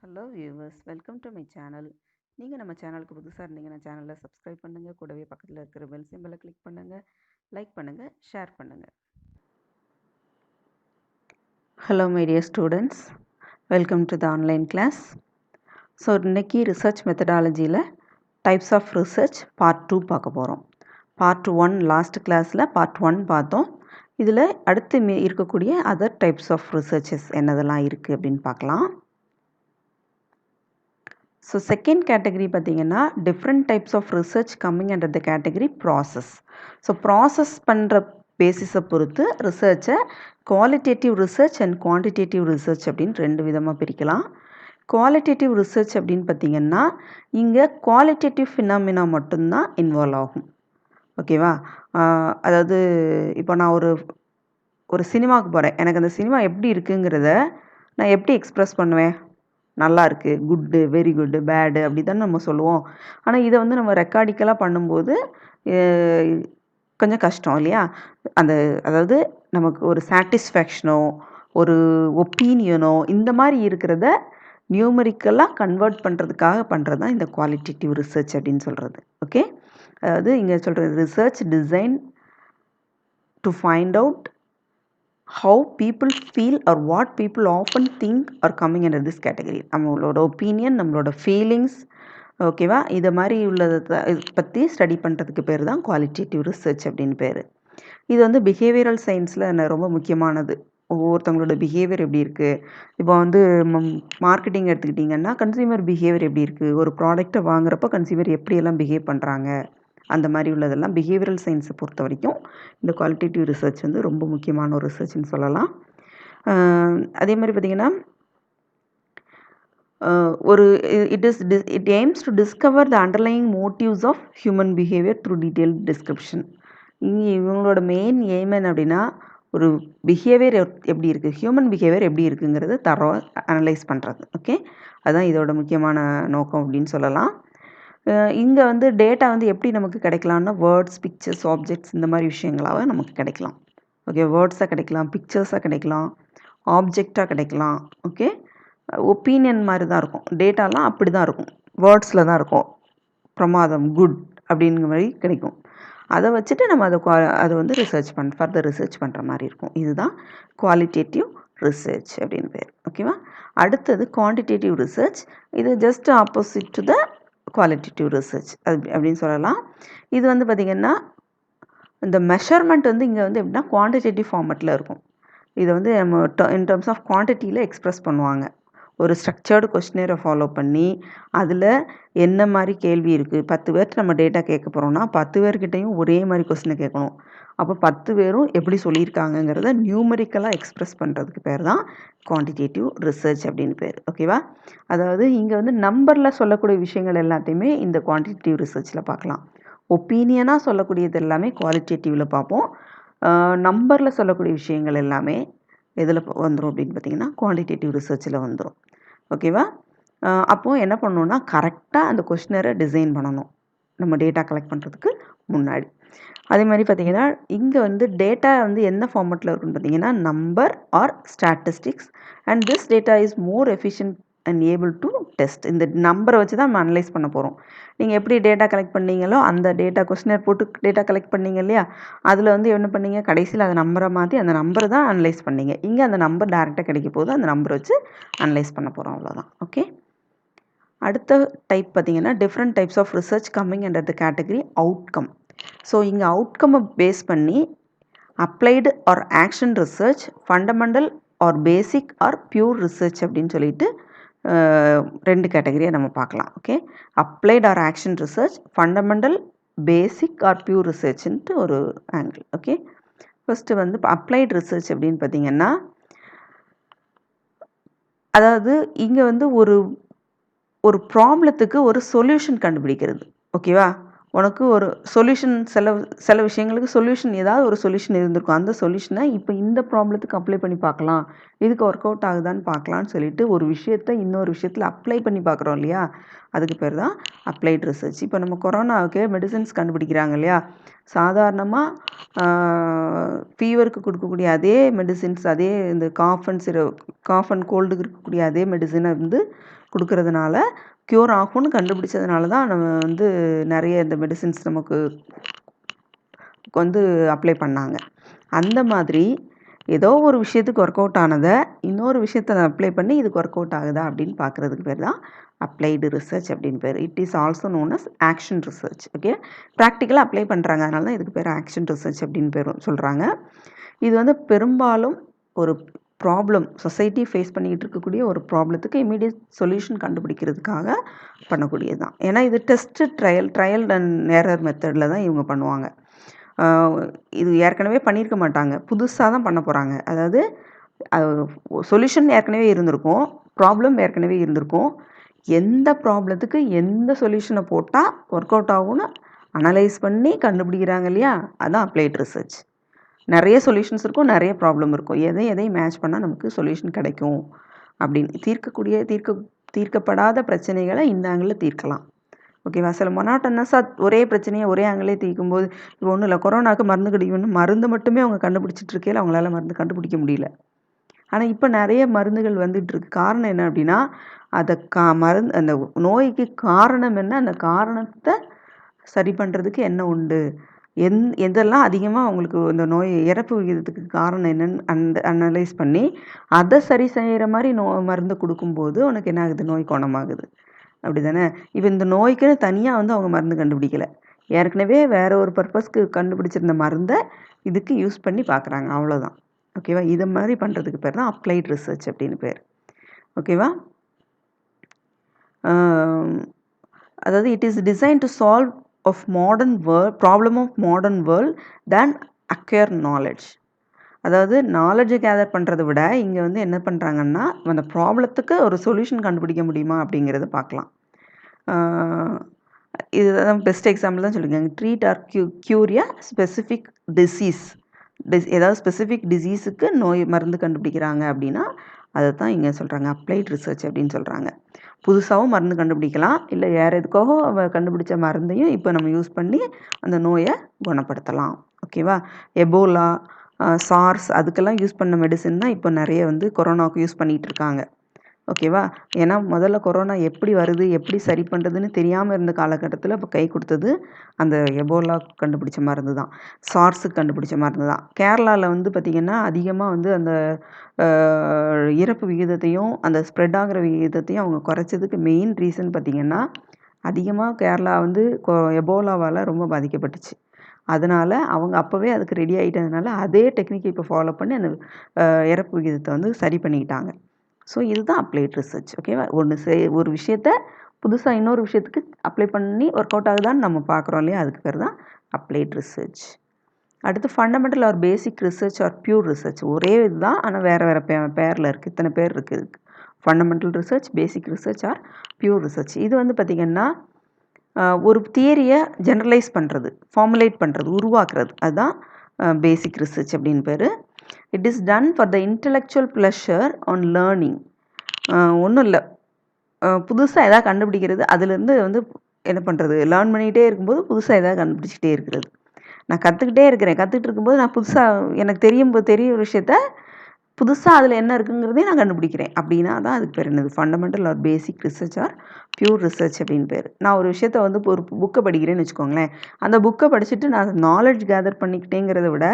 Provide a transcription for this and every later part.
Hello viewers, welcome to my channel. நீங்கள் நம்ம சேனலுக்கு புதுசாக இருந்தீங்கன்னா சேனலை சப்ஸ்கிரைப் பண்ணுங்கள். கூடவே பக்கத்தில் இருக்கிற பெல் சிம்பலை கிளிக் பண்ணுங்கள், லைக் பண்ணுங்கள், ஷேர் பண்ணுங்கள். Hello my dear students, welcome to the online class. So இன்றைக்கி ரிசர்ச் மெத்தடாலஜியில் டைப்ஸ் ஆஃப் ரிசர்ச் பார்ட் 2 பார்க்க போகிறோம். பார்ட் 1 லாஸ்ட் கிளாஸில் பார்ட் 1 பார்த்தோம். இதில் அடுத்து இருக்கக்கூடிய அதர் டைப்ஸ் ஆஃப் ரிசர்ச்சஸ் என்னதெல்லாம் இருக்குது அப்படின்னு பார்க்கலாம். ஸோ செகண்ட் கேட்டகரி பார்த்திங்கன்னா different types of research coming under the category process. So process பண்ணுற பேசிஸை பொறுத்து ரிசர்ச்சை qualitative research and quantitative research அப்படின்னு ரெண்டு விதமாக பிரிக்கலாம். குவாலிட்டேட்டிவ் ரிசர்ச் அப்படின்னு பார்த்திங்கன்னா இங்கே குவாலிட்டேட்டிவ் ஃபினாமினா மட்டும்தான் இன்வால்வ் ஆகும். ஓகேவா? அதாவது இப்போ நான் ஒரு சினிமாவுக்கு போகிறேன். எனக்கு அந்த சினிமா எப்படி இருக்குங்கிறத நான் எப்படி எக்ஸ்ப்ரெஸ் பண்ணுவேன்? நல்லா இருக்குது, குட்டு, வெரி குட்டு, பேடு அப்படி தானே நம்ம சொல்லுவோம். ஆனால் இதை வந்து நம்ம ரெக்கார்டிக்கலாக பண்ணும்போது கொஞ்சம் கஷ்டம் இல்லையா? அதாவது நமக்கு ஒரு சாட்டிஸ்ஃபேக்ஷனோ ஒரு ஒப்பீனியனோ இந்த மாதிரி இருக்கிறத நியூமரிக்கலாக கன்வெர்ட் பண்ணுறதுக்காக பண்ணுறது தான் இந்த குவாலிட்டேட்டிவ் ரிசர்ச் அப்படின்னு சொல்கிறது. ஓகே, அதாவது இங்கே சொல்கிறது research design to find out how people feel or what people often think are coming under this category. நம்மளோட ஒப்பீனியன், நம்மளோட ஃபீலிங்ஸ், ஓகேவா, இதை மாதிரி உள்ளதை பற்றி ஸ்டடி பண்ணுறதுக்கு பேர் தான் குவாலிட்டேட்டிவ் ரிசர்ச் அப்படின்னு பேர். இது வந்து பிஹேவியரல் சயின்ஸில் ரொம்ப முக்கியமானது. ஒவ்வொருத்தவங்களோட பிஹேவியர் எப்படி இருக்குது, இப்போ வந்து மார்க்கெட்டிங் எடுத்துக்கிட்டிங்கன்னா கன்சியூமர் பிஹேவியர் எப்படி இருக்குது, ஒரு ப்ராடக்டை வாங்குறப்போ கன்சியூமர் எப்படியெல்லாம் பிஹேவ் பண்ணுறாங்க, அந்த மாதிரி உள்ளதெல்லாம் பிஹேவியரல் சயின்ஸை பொறுத்த வரைக்கும் இந்த குவாலிட்டேட்டிவ் ரிசர்ச் வந்து ரொம்ப முக்கியமான ஒரு ரிசர்ச்னு சொல்லலாம். அதே மாதிரி பார்த்திங்கன்னா it aims to discover the underlying motives of human behaviour through detail description. இங்கே இவங்களோட மெயின் எய்ம் என்ன அப்படின்னா ஒரு பிஹேவியர் எப்படி இருக்குது, ஹியூமன் பிஹேவியர் எப்படி இருக்குங்கிறத தரோவாக அனலைஸ் பண்ணுறது. ஓகே, அதுதான் இதோட முக்கியமான நோக்கம் அப்படின்னு சொல்லலாம். இங்கே வந்து டேட்டா வந்து எப்படி நமக்கு கிடைக்கலாம்னா வேர்ட்ஸ், பிக்சர்ஸ், ஆப்ஜெக்ட்ஸ் இந்த மாதிரி விஷயங்களாக நமக்கு கிடைக்கலாம். ஓகே, வேர்ட்ஸாக கிடைக்கலாம், பிக்சர்ஸாக கிடைக்கலாம், ஆப்ஜெக்டாக கிடைக்கலாம். ஓகே, ஒப்பீனியன் மாதிரி தான் இருக்கும். டேட்டாலாம் அப்படி தான் இருக்கும், வேர்ட்ஸில் தான் இருக்கும். பிரமாதம், குட் அப்படிங்கிற மாதிரி கிடைக்கும். அதை வச்சுட்டு நம்ம அதை வந்து ஃபர்தர் ரிசர்ச் பண்ணுற மாதிரி இருக்கும். இதுதான் குவாலிட்டேட்டிவ் ரிசர்ச் அப்படின்னு பேர். ஓகேவா? அடுத்தது குவான்டிடேட்டிவ் ரிசர்ச். இது just opposite to the qualitative research அப்படின்னு சொல்லலாம். இது வந்து பார்த்திங்கன்னா இந்த மெஷர்மெண்ட் வந்து இங்கே வந்து எப்படின்னா குவான்டிடேட்டிவ் ஃபார்மேட்டில் இருக்கும். இதை வந்து நம்ம இன் டர்ம்ஸ் ஆஃப் குவான்டிட்டியில் எக்ஸ்ப்ரெஸ் பண்ணுவாங்க. ஒரு ஸ்ட்ரக்சர்டு கொஸ்டினரை ஃபாலோ பண்ணி அதில் என்ன மாதிரி கேள்வி இருக்குது, 10 பேர்கிட்ட நம்ம டேட்டா கேட்க போகிறோம்னா 10 பேர்கிட்டையும் ஒரே மாதிரி கொஸ்டினை கேட்கணும். அப்போ 10 பேரும் எப்படி சொல்லியிருக்காங்கங்கிறத நியூமரிக்கலாக எக்ஸ்ப்ரெஸ் பண்ணுறதுக்கு பேர் தான் குவான்டிடேட்டிவ் ரிசர்ச் அப்படின்னு பேர். ஓகேவா? அதாவது இங்கே வந்து நம்பரில் சொல்லக்கூடிய விஷயங்கள் எல்லாத்தையுமே இந்த குவான்டிடேட்டிவ் ரிசர்ச்சில் பார்க்கலாம். ஒப்பீனியனாக சொல்லக்கூடியது எல்லாமே குவாலிட்டேட்டிவில் பார்ப்போம். நம்பரில் சொல்லக்கூடிய விஷயங்கள் எல்லாமே எதில் வந்துடும் அப்படின்னு பார்த்திங்கன்னா குவான்டிடேட்டிவ் ரிசர்ச்சில் வந்துடும். ஓகேவா? அப்போது என்ன பண்ணணுன்னா கரெக்டாக அந்த கொஸ்டினரை டிசைன் பண்ணணும் நம்ம டேட்டா கலெக்ட் பண்ணுறதுக்கு முன்னாடி. அதே மாதிரி பார்த்திங்கன்னா இங்கே வந்து டேட்டா வந்து என்ன ஃபார்மேட்டில் இருக்குன்னு பார்த்திங்கன்னா number or statistics and this data is more efficient and able to test. இந்த நம்பரை வச்சு தான் நம்ம அனலைஸ் பண்ண போகிறோம். நீங்கள் எப்படி டேட்டா கலெக்ட் பண்ணீங்களோ அந்த டேட்டா கொஸ்டினர் போட்டு டேட்டா கலெக்ட் பண்ணீங்க இல்லையா, அதில் வந்து என்ன பண்ணீங்க, கடைசியில் அந்த நம்பரை மாற்றி அந்த நம்பரை தான் அனலைஸ் பண்ணீங்க. இங்கே அந்த நம்பர் டேரெக்டாக கிடைக்க போது அந்த நம்பரை வச்சு அனலைஸ் பண்ண போகிறோம், அவ்வளோதான். ஓகே, அடுத்த டைப் பார்த்திங்கன்னா different types of research coming under the category outcome. So இங்கே அவுட்கம்மை பேஸ் பண்ணி applied or action research, fundamental or basic or pure research அப்படின்னு சொல்லிட்டு ரெண்டு கேட்டகரியை நம்ம பார்க்கலாம். Okay, applied or action research, fundamental, basic or pure ரிசர்ச்ன்ட்டு ஒரு ஆங்கிள். ஓகே, ஃபஸ்ட்டு வந்து இப்போ அப்ளைட் ரிசர்ச் அப்படின்னு பார்த்திங்கன்னா அதாவது இங்கே வந்து ஒரு ப்ராப்ளத்துக்கு ஒரு சொல்யூஷன் கண்டுபிடிக்கிறது. ஓகேவா? உனக்கு ஒரு சொல்யூஷன், சில விஷயங்களுக்கு சொல்யூஷன், ஏதாவது ஒரு சொல்யூஷன் இருந்திருக்கும். அந்த சொல்யூஷனை இப்போ இந்த ப்ராப்ளத்துக்கு அப்ளை பண்ணி பார்க்கலாம், இதுக்கு ஒர்க் அவுட் ஆகுதான்னு பார்க்கலான்னு சொல்லிட்டு ஒரு விஷயத்தை இன்னொரு விஷயத்தில் அப்ளை பண்ணி பார்க்குறோம் இல்லையா, அதுக்கு பேர் தான் அப்ளைட் ரிசர்ச். இப்போ நம்ம கொரோனாவுக்கு மெடிசின்ஸ் கண்டுபிடிக்கிறாங்க இல்லையா, சாதாரணமாக ஃபீவருக்கு கொடுக்கக்கூடிய அதே மெடிசின்ஸ், அதே இந்த காஃப் அண்ட் கோல்டுக்கு இருக்கக்கூடிய அதே மெடிசினை வந்து கொடுக்கறதுனால க்யூர் ஆகும்னு கண்டுபிடிச்சதுனால தான் நம்ம வந்து நிறைய இந்த மெடிசின்ஸ் நமக்கு வந்து அப்ளை பண்ணாங்க. அந்த மாதிரி ஏதோ ஒரு விஷயத்துக்கு ஒர்க் அவுட் ஆனதை இன்னொரு விஷயத்தை அப்ளை பண்ணி இதுக்கு ஒர்க் அவுட் ஆகுதா அப்படின்னு பார்க்குறதுக்கு பேர் தான் அப்ளைடு ரிசர்ச் அப்படின்னு பேர். It is also known as action research. Okay, ப்ராக்டிக்கலாக அப்ளை பண்ணுறாங்க, அதனால தான் இதுக்கு பேர் ஆக்ஷன் ரிசர்ச் அப்படின்னு பேர் சொல்கிறாங்க. இது வந்து பெரும்பாலும் ஒரு ப்ராப்ளம், சொசைட்டி ஃபேஸ் பண்ணிக்கிட்டு இருக்கக்கூடிய ஒரு ப்ராப்ளத்துக்கு இமீடியட் சொல்யூஷன் கண்டுபிடிக்கிறதுக்காக பண்ணக்கூடியது தான். ஏன்னா இது ட்ரையல் அண்ட் எரர் மெத்தடில் தான் இவங்க பண்ணுவாங்க. இது ஏற்கனவே பண்ணியிருக்க மாட்டாங்க, புதுசாக தான் பண்ண போகிறாங்க. அதாவது சொல்யூஷன் ஏற்கனவே இருந்திருக்கும், ப்ராப்ளம் ஏற்கனவே இருந்திருக்கும். எந்த ப்ராப்ளத்துக்கு எந்த சொல்யூஷனை போட்டால் ஒர்க் அவுட் ஆகும்னு அனலைஸ் பண்ணி கண்டுபிடிக்கிறாங்க இல்லையா, அதுதான் அப்ளைட் ரிசர்ச். நிறைய சொல்யூஷன்ஸ் இருக்கும், நிறைய ப்ராப்ளம் இருக்கும், எதையும் மேட்ச் பண்ணால் நமக்கு சொல்யூஷன் கிடைக்கும் அப்படின்னு தீர்க்கப்படாத பிரச்சனைகளை இந்த ஆங்கிளில் தீர்க்கலாம். ஓகேவா? சில மொனாட்டனஸாக ஒரே பிரச்சனையை ஒரே ஆங்கிலே தீர்க்கும்போது, இப்போ ஒன்றும் இல்லை, கொரோனாவுக்கு மருந்து கிடைக்கணும், மருந்து மட்டுமே அவங்க கண்டுபிடிச்சிட்டு இருக்கையில் அவங்களால மருந்து கண்டுபிடிக்க முடியல. ஆனால் இப்போ நிறைய மருந்துகள் வந்துட்டுருக்கு. காரணம் என்ன அப்படின்னா, அதை அந்த நோய்க்கு காரணம் என்ன, அந்த காரணத்தை சரி பண்ணுறதுக்கு என்ன உண்டு, எதெல்லாம் அதிகமாக அவங்களுக்கு இந்த நோய் இறப்பு விகிதத்துக்கு காரணம் என்னன்னு அனலைஸ் பண்ணி அதை சரி செய்கிற மாதிரி மருந்து கொடுக்கும்போது உனக்கு என்ன ஆகுது, நோய் குணமாகுது. அப்படி தானே? இப்போ இந்த நோய்க்குன்னு தனியாக வந்து அவங்க மருந்து கண்டுபிடிக்கலை, ஏற்கனவே வேற ஒரு பர்பஸ்க்கு கண்டுபிடிச்சிருந்த மருந்தை இதுக்கு யூஸ் பண்ணி பார்க்குறாங்க, அவ்வளோதான். ஓகேவா? இதை மாதிரி பண்ணுறதுக்கு பேர் தான் அப்ளைட் ரிசர்ச் அப்படின்னு பேர். ஓகேவா? அதாவது it is design to solve of problem of modern world then acquire knowledge. அதாவது நாலேஜை கேதர் பண்ணுறதை விட இங்கே வந்து என்ன பண்ணுறாங்கன்னா, அந்த ப்ராப்ளத்துக்கு ஒரு சொல்யூஷன் கண்டுபிடிக்க முடியுமா அப்படிங்கிறத பார்க்கலாம். இதுதான் பெஸ்ட் எக்ஸாம்பிள் தான் சொல்லியிருக்காங்க. Treat or cure a specific disease. ஏதாவது ஸ்பெசிஃபிக் டிசீஸுக்கு மருந்து கண்டுபிடிக்கிறாங்க அப்படின்னா அதை தான் இங்கே சொல்கிறாங்க அப்ளைட் ரிசர்ச் அப்படின்னு சொல்கிறாங்க. புதுசாகவும் மருந்து கண்டுபிடிக்கலாம், இல்லை வேறு எதுக்காக கண்டுபிடிச்ச மருந்தையும் இப்போ நம்ம யூஸ் பண்ணி அந்த நோயை குணப்படுத்தலாம். ஓகேவா? எபோலா, சார்ஸ் அதுக்கெல்லாம் யூஸ் பண்ண மெடிசின் தான் இப்போ நிறைய வந்து கொரோனாவுக்கு யூஸ் பண்ணிகிட்டு இருக்காங்க. ஓகேவா? ஏன்னா முதல்ல கொரோனா எப்படி வருது, எப்படி சரி பண்ணுறதுன்னு தெரியாமல் இருந்த காலகட்டத்தில் இப்போ கை கொடுத்தது அந்த எபோலா கண்டுபிடிச்ச மருந்து தான், சார்ஸுக்கு கண்டுபிடிச்ச மருந்து தான். கேரளாவில் வந்து பார்த்திங்கன்னா அதிகமாக வந்து அந்த இறப்பு விகிதத்தையும் அந்த ஸ்ப்ரெட் ஆகிற விகிதத்தையும் அவங்க குறைச்சதுக்கு மெயின் ரீசன் பார்த்திங்கன்னா, அதிகமாக கேரளா வந்து எபோலாவால் ரொம்ப பாதிக்கப்பட்டுச்சு. அதனால் அவங்க அப்போவே அதுக்கு ரெடி ஆகிட்டதுனால அதே டெக்னிக்கை இப்போ ஃபாலோ பண்ணி அந்த இறப்பு விகிதத்தை வந்து சரி பண்ணிக்கிட்டாங்க. ஸோ இதுதான் அப்ளைட் ரிசர்ச். ஓகேவா? ஒரு விஷயத்த புதுசாக இன்னொரு விஷயத்துக்கு அப்ளை பண்ணி ஒர்க் அவுட் ஆகுதான்னு நம்ம பார்க்குறோம் இல்லையா, அதுக்கு பேர் தான் அப்ளைட் ரிசர்ச். அடுத்து fundamental or basic research or pure research. ஒரே இதுதான், ஆனால் வேறு வேறு பேரில் இருக்குது, இத்தனை பேர் இருக்குது இதுக்கு. Fundamental research, basic research or pure research. இது வந்து பார்த்திங்கன்னா ஒரு தியரியை ஜெனரலைஸ் பண்ணுறது, ஃபார்முலேட் பண்ணுறது, உருவாக்குறது, அதுதான் பேசிக் ரிசர்ச் அப்படின்னு பேர். It is done for the intellectual pleasure on learning. ஒன்றும் இல்லை, புதுசாக எதாவது கண்டுபிடிக்கிறது, அதுலேருந்து வந்து என்ன பண்ணுறது, லேர்ன் பண்ணிகிட்டே இருக்கும்போது புதுசாக எதாவது கண்டுபிடிச்சிக்கிட்டே இருக்கிறது. நான் கற்றுக்கிட்டு இருக்கும்போது நான் புதுசாக எனக்கு தெரிய ஒரு விஷயத்த புதுசாக அதில் என்ன இருக்குங்கிறதையும் நான் கண்டுபிடிக்கிறேன். அப்படின்னா தான் அதுக்கு பேர் என்னது, fundamental or basic research or pure research அப்படின்னு பேர். நான் ஒரு விஷயத்த வந்து ஒரு புக்கை படிக்கிறேன்னு வச்சுக்கோங்களேன், அந்த புக்கை படிச்சுட்டு நான் நாலேஜ் கேதர் பண்ணிக்கிட்டேங்கிறத விட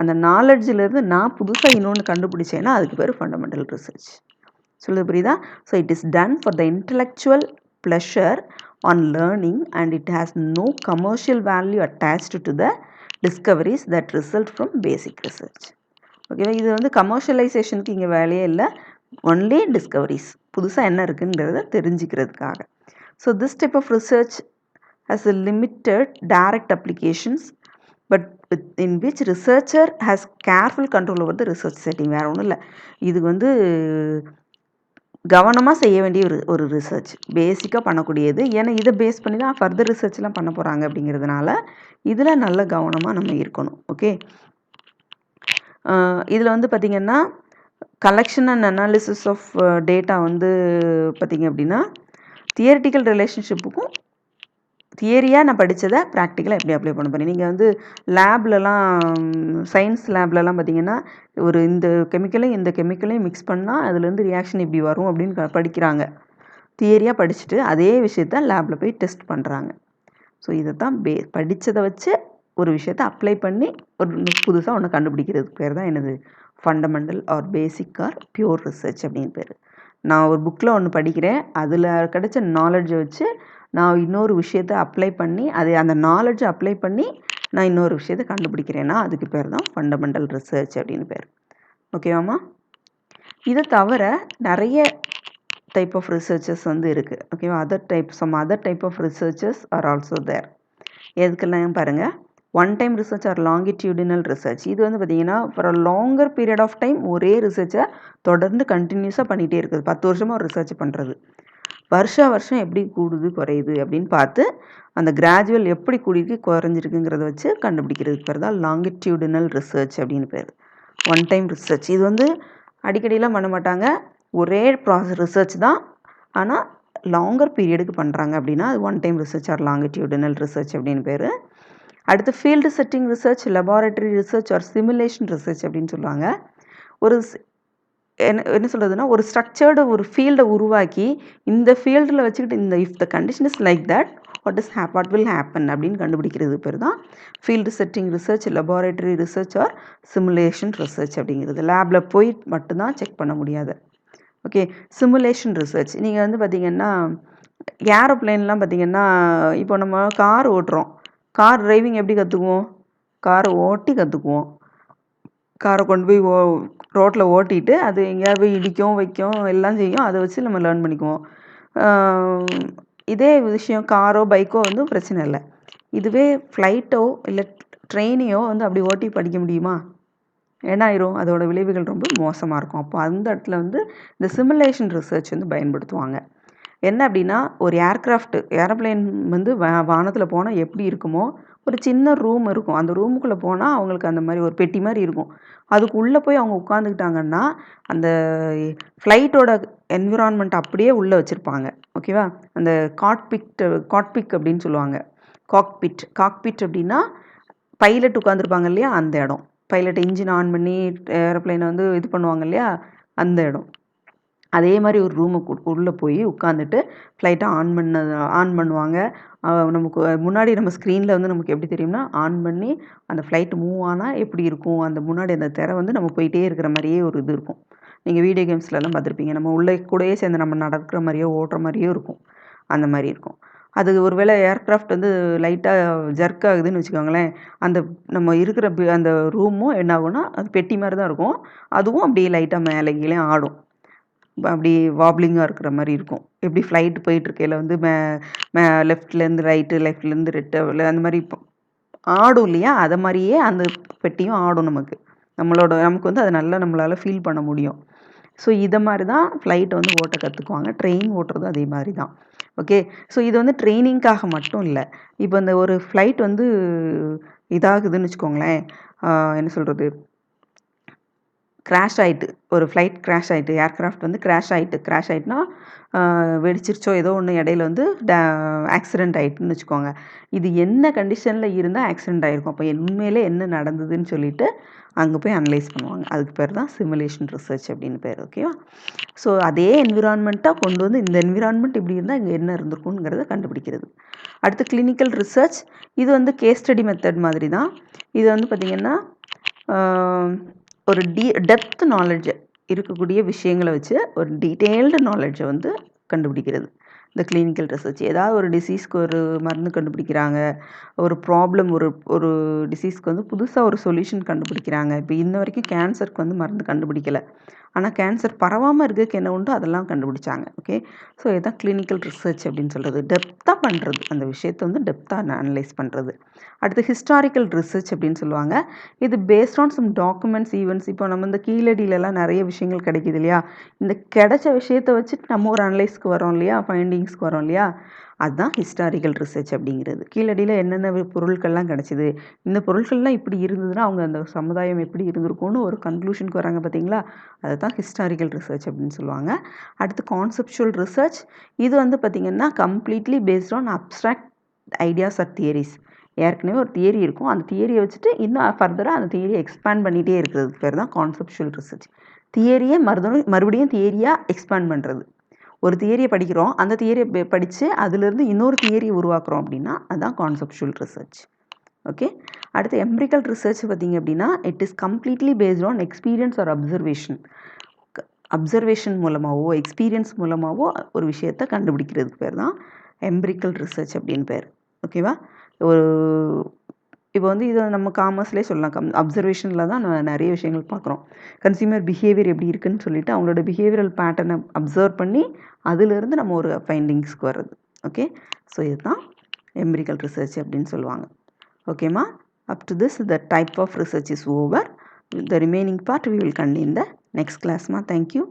அந்த நாலேஜிலேருந்து நான் புதுசாக இன்னொன்று கண்டுபிடிச்சேன்னா அதுக்கு பேர் ஃபண்டமெண்டல் ரிசர்ச். சொல்லுது புரியுதா? So it is done for the intellectual pleasure on learning and it has no commercial value attached to the discoveries that result from basic research. ஓகேவா? இது வந்து கமர்ஷியலைசேஷனுக்கு இங்கே வேலையே இல்லை, ஒன்லி டிஸ்கவரிஸ், புதுசாக என்ன இருக்குங்கிறத தெரிஞ்சுக்கிறதுக்காக. So this type of research has a limited direct applications but in which researcher has careful control over the research setting. வேறு ஒன்றும் இல்லை, இது வந்து கவனமாக செய்ய வேண்டிய ஒரு ரிசர்ச், பேசிக்காக பண்ணக்கூடியது. ஏன்னா இதை பேஸ் பண்ணி தான் ஃபர்தர் ரிசர்ச்லாம் பண்ண போகிறாங்க அப்படிங்கிறதுனால இதில் நல்ல கவனமாக நம்ம இருக்கணும். ஓகே, இதில் வந்து பார்த்திங்கன்னா collection and analysis of data வந்து பார்த்திங்க அப்படின்னா தியரிட்டிக்கல் ரிலேஷன்ஷிப்புக்கும் தியரியாக நான் படித்ததை ப்ராக்டிக்கலாக எப்படி அப்ளை பண்ண போகிறேன். நீங்கள் வந்து லேப்லலாம் சயின்ஸ் லேப்லலாம் பார்த்தீங்கன்னா இந்த கெமிக்கலையும் இந்த கெமிக்கலையும் மிக்ஸ் பண்ணால் அதுலேருந்து ரியாக்ஷன் இப்படி வரும் அப்படின்னு படிக்கிறாங்க. தியரியாக படிச்சுட்டு அதே விஷயத்த லேபில் போய் டெஸ்ட் பண்ணுறாங்க. ஸோ இதை தான் படித்ததை வச்சு ஒரு விஷயத்த அப்ளை பண்ணி ஒரு புதுசாக ஒன்று கண்டுபிடிக்கிறதுக்கு பேர் தான் என்னது fundamental or basic or pure research அப்படின்னு பேர். நான் ஒரு புக்கில் ஒன்று படிக்கிறேன், அதில் கிடைச்ச நாலேஜை வச்சு நான் இன்னொரு விஷயத்தை அப்ளை பண்ணி அந்த நாலேஜை அப்ளை பண்ணி நான் இன்னொரு விஷயத்தை கண்டுபிடிக்கிறேன்னா அதுக்கு பேர் தான் ஃபண்டமெண்டல் ரிசர்ச் அப்படின்னு பேர். ஓகேவாம்மா? இதை தவிர நிறைய டைப் ஆஃப் ரிசர்ச்சஸ் வந்து இருக்குது. ஓகேவா? Some other type of researches are also there. எதுக்கெல்லாம் பாருங்கள், one time research or longitudinal research. இது வந்து பார்த்திங்கன்னா for a longer period of time ஒரே ரிசர்ச்சை தொடர்ந்து கண்டினியூஸாக பண்ணிகிட்டே இருக்குது. 10 வருஷமாக ஒரு ரிசர்ச் பண்ணுறது. வருஷம் எப்படி கூடுது குறையுது அப்படின்னு பார்த்து அந்த கிராஜுவல் எப்படி கூடிருக்கு குறைஞ்சிருக்குங்கிறத வச்சு கண்டுபிடிக்கிறதுக்கு பேர் தான் லாங்கிடியூடினல் ரிசர்ச் அப்படின்னு பேர். ஒன் டைம் ரிசர்ச் இது வந்து அடிக்கடிலாம் பண்ண மாட்டாங்க, ஒரே ரிசர்ச் தான், ஆனால் லாங்கர் பீரியடுக்கு பண்ணுறாங்க அப்படின்னா அது one time research or longitudinal research அப்படின்னு பேர். அடுத்து field setting research, laboratory research R simulation research அப்படின்னு சொல்லுவாங்க. ஒரு என்ன சொல்கிறதுனா ஒரு ஸ்ட்ரக்சர்டு ஒரு ஃபீல்டை உருவாக்கி இந்த ஃபீல்டில் வச்சுக்கிட்டு if the condition is like that what will happen அப்படின்னு கண்டுபிடிக்கிறது பேர் தான் field setting research, laboratory research R simulation research அப்படிங்கிறது. லேபில் போய் மட்டும்தான் செக் பண்ண முடியாது. ஓகே, சிமுலேஷன் ரிசர்ச் நீங்கள் வந்து பார்த்திங்கன்னா ஏரோப்ளைன்லாம் பார்த்திங்கன்னா இப்போ நம்ம கார் ஓட்டுறோம், கார் டிரைவிங் எப்படி கற்றுக்குவோம்? காரை ஓட்டி கற்றுக்குவோம். காரை கொண்டு போய் ரோட்டில் ஓட்டிட்டு அது எங்கேயாவது போய் இடிக்கும் வைக்கும் எல்லாம் செய்யும், அதை வச்சு நம்ம லேர்ன் பண்ணிக்குவோம். இதே விஷயம் காரோ பைக்கோ வந்து பிரச்சனை இல்லை. இதுவே ஃப்ளைட்டோ இல்லை ட்ரெயினையோ வந்து அப்படி ஓட்டி படிக்க முடியுமா? என்ன ஆயிரும், அதோட விளைவுகள் ரொம்ப மோசமாக இருக்கும். அப்போ அந்த இடத்துல வந்து இந்த சிமுலேஷன் ரிசர்ச் வந்து பயன்படுத்துவாங்க. என்ன அப்படின்னா ஒரு ஏரோப்ளைன் வந்து வானத்தில் போனால் எப்படி இருக்குமோ ஒரு சின்ன ரூம் இருக்கும், அந்த ரூமுக்குள்ளே போனால் அவங்களுக்கு அந்த மாதிரி ஒரு பெட்டி மாதிரி இருக்கும், அதுக்குள்ளே போய் அவங்க உட்காந்துக்கிட்டாங்கன்னா அந்த ஃப்ளைட்டோட என்விரான்மெண்ட் அப்படியே உள்ளே வச்சுருப்பாங்க. ஓகேவா? அந்த காக்பிட் அப்படின்னு சொல்லுவாங்க. காக்பிட் அப்படின்னா பைலட் உட்காந்துருப்பாங்க இல்லையா, அந்த இடம். பைலட் இன்ஜின் ஆன் பண்ணி ஏரோப்ளைனை வந்து இது பண்ணுவாங்க இல்லையா, அந்த இடம். அதே மாதிரி ஒரு உள்ளே போய் உட்காந்துட்டு ஃப்ளைட்டை ஆன் பண்ணுவாங்க. நமக்கு முன்னாடி நம்ம ஸ்க்ரீனில் வந்து நமக்கு எப்படி தெரியும்னா, ஆன் பண்ணி அந்த ஃப்ளைட் மூவ் ஆனால் எப்படி இருக்கும், அந்த முன்னாடி அந்த திரை வந்து நம்ம போயிட்டே இருக்கிற மாதிரியே ஒரு இது இருக்கும். நீங்கள் வீடியோ கேம்ஸ்லலாம் பார்த்துருப்பீங்க, நம்ம உள்ளே கூடயே சேர்ந்து நம்ம நடக்கிற மாதிரியோ ஓட்டுற மாதிரியோ இருக்கும், அந்த மாதிரி இருக்கும். அது ஒரு வேளை ஏர்க்ராஃப்ட் வந்து லைட்டாக ஜர்க் ஆகுதுன்னு வச்சுக்கோங்களேன், அந்த நம்ம இருக்கிற அந்த ரூமும் என்ன ஆகும்னா அது பெட்டி மாதிரி தான் இருக்கும், அதுவும் அப்படியே லைட்டாக மேலே கீழே ஆடும். அப்படி வாப்ளிங்காக இருக்கிற மாதிரி இருக்கும். எப்படி ஃப்ளைட் போயிட்டுருக்கையில் வந்து லெஃப்ட்லேருந்து ரைட்டு, லெஃப்ட்லேருந்து ரெட்டு அந்த மாதிரி ஆடும் இல்லையா, அதை மாதிரியே அந்த பெட்டியும் ஆடும் நமக்கு. நமக்கு வந்து அதை நல்லா நம்மளால் ஃபீல் பண்ண முடியும். ஸோ இதை மாதிரி தான் ஃப்ளைட்டை வந்து ஓட்ட கற்றுக்குவாங்க. ட்ரெயின் ஓட்டுறதும் அதே மாதிரி தான். ஓகே, ஸோ இது வந்து ட்ரெயினிங்காக மட்டும் இல்லை. இப்போ இந்த ஒரு ஃப்ளைட் வந்து இதாகுதுன்னு வச்சுக்கோங்களேன், என்ன சொல்கிறது, கிராஷ் ஆகிட்டு, ஒரு ஃப்ளைட் கிராஷ் ஆகிட்டு, ஏர்க்ராஃப்ட் வந்து கிராஷ் ஆகிட்டுனா வெடிச்சிருச்சோ ஏதோ ஒன்று இடையில வந்து ஆக்சிடெண்ட் ஆகிட்டுன்னு வச்சுக்கோங்க. இது என்ன கண்டிஷனில் இருந்தால் ஆக்சிடெண்ட் ஆகிருக்கும், அப்போ உண்மையிலே என்ன நடந்ததுன்னு சொல்லிட்டு அங்கே போய் அனலைஸ் பண்ணுவாங்க. அதுக்கு பேர் தான் சிமுலேஷன் ரிசர்ச் அப்படின்னு பேர். ஓகேவா? ஸோ அதே என்விரான்மெண்ட்டாக கொண்டு வந்து இந்த என்விரான்மெண்ட் இப்படி இருந்தால் இங்கே என்ன இருந்திருக்குங்கிறத கண்டுபிடிக்கிறது. அடுத்து கிளினிக்கல் ரிசர்ச். இது வந்து கேஸ் ஸ்டடி மெத்தட் மாதிரி தான். இது வந்து பார்த்திங்கன்னா ஒரு டெப்த் நாலேஜ் இருக்கக்கூடிய விஷயங்களை வச்சு ஒரு டீட்டெயில்டு நாலேஜை வந்து கண்டுபிடிக்கிறது இந்த கிளினிக்கல் ரிசர்ச். ஏதாவது ஒரு டிசீஸ்க்கு ஒரு மருந்து கண்டுபிடிக்கிறாங்க, ஒரு ப்ராப்ளம், ஒரு டிசீஸ்க்கு வந்து புதுசாக ஒரு சொல்யூஷன் கண்டுபிடிக்கிறாங்க. இப்போ இன்ன வரைக்கும் கேன்சருக்கு வந்து மருந்து கண்டுபிடிக்கலை, ஆனால் கேன்சர் பரவாமல் இருக்கிறதுக்கு என்ன உண்டோ அதெல்லாம் கண்டுபிடிச்சாங்க. ஓகே, ஸோ இதுதான் கிளினிக்கல் ரிசர்ச் அப்படின்னு சொல்கிறது. டெப்த்தாக பண்ணுறது, அந்த விஷயத்தை வந்து டெப்த்தாக அனலைஸ் பண்ணுறது. அடுத்து ஹிஸ்டாரிக்கல் ரிசர்ச் அப்படின்னு சொல்லுவாங்க. இது based on some documents, events. இப்போ நம்ம இந்த கீழடியிலலாம் நிறைய விஷயங்கள் கிடைக்கிது இல்லையா, இந்த கிடைச்ச விஷயத்தை வச்சுட்டு நம்ம ஒரு அனலைஸ்க்கு வரோம் இல்லையா, ஃபைண்டிங்ஸ்க்கு வரோம் இல்லையா, அதுதான் ஹிஸ்டாரிக்கல் ரிசர்ச் அப்படிங்கிறது. கீழடியில் என்னென்ன பொருட்கள்லாம் கிடச்சிது, இந்த பொருட்கள்லாம் இப்படி இருந்ததுன்னா அவங்க அந்த சமுதாயம் எப்படி இருந்திருக்கும்னு ஒரு கன்க்ளூஷனுக்கு வராங்க பார்த்தீங்களா, அதை தான் ஹிஸ்டாரிக்கல் ரிசர்ச் அப்படின்னு சொல்லுவாங்க. அடுத்து கான்செப்சுவல் ரிசர்ச். இது வந்து பார்த்திங்கன்னா completely based on abstract ideas or theories. ஏற்கனவே ஒரு தியரி இருக்கும், அந்த தியரியை வச்சுட்டு இன்னும் ஃபர்தராக அந்த தியரியை எக்ஸ்பேண்ட் பண்ணிகிட்டே இருக்கிறதுக்கு பேர் தான் கான்செப்சுவல் ரிசர்ச். தியரியை மறுபடியும் தியரியாக எக்ஸ்பேண்ட் பண்ணுறது. ஒரு தியரியை படிக்கிறோம், அந்த தியரியை படித்து அதிலிருந்து இன்னொரு தியரியை உருவாக்குறோம் அப்படின்னா அதுதான் கான்செப்சுவல் ரிசர்ச். ஓகே. அடுத்து எம்பிரிக்கல் ரிசர்ச் பார்த்திங்க அப்படின்னா it is completely based on experience or observation மூலமாகவோ எக்ஸ்பீரியன்ஸ் மூலமாகவோ ஒரு விஷயத்தை கண்டுபிடிக்கிறதுக்கு பேர் தான் எம்பிரிக்கல் ரிசர்ச் அப்படின்னு பேர். ஓகேவா? ஒரு இப்போ வந்து இதை நம்ம காமர்ஸ்லேயே சொல்லலாம். அப்சர்வேஷனில் தான் நிறைய விஷயங்கள் பார்க்குறோம். கன்சியூமர் பிஹேவியர் எப்படி இருக்குன்னு சொல்லிட்டு அவங்களோட பிஹேவியரல் பேட்டர்னை அப்சர்வ் பண்ணி அதிலிருந்து நம்ம ஒரு ஃபைண்டிங்ஸ்க்கு வர்றது. ஓகே. ஸோ இதுதான் எம்பிரிக்கல் ரிசர்ச் அப்படின்னு சொல்லுவாங்க. ஓகேம்மா? Up to this the type of research is over. The remaining part we will continue in the next class. Thank you.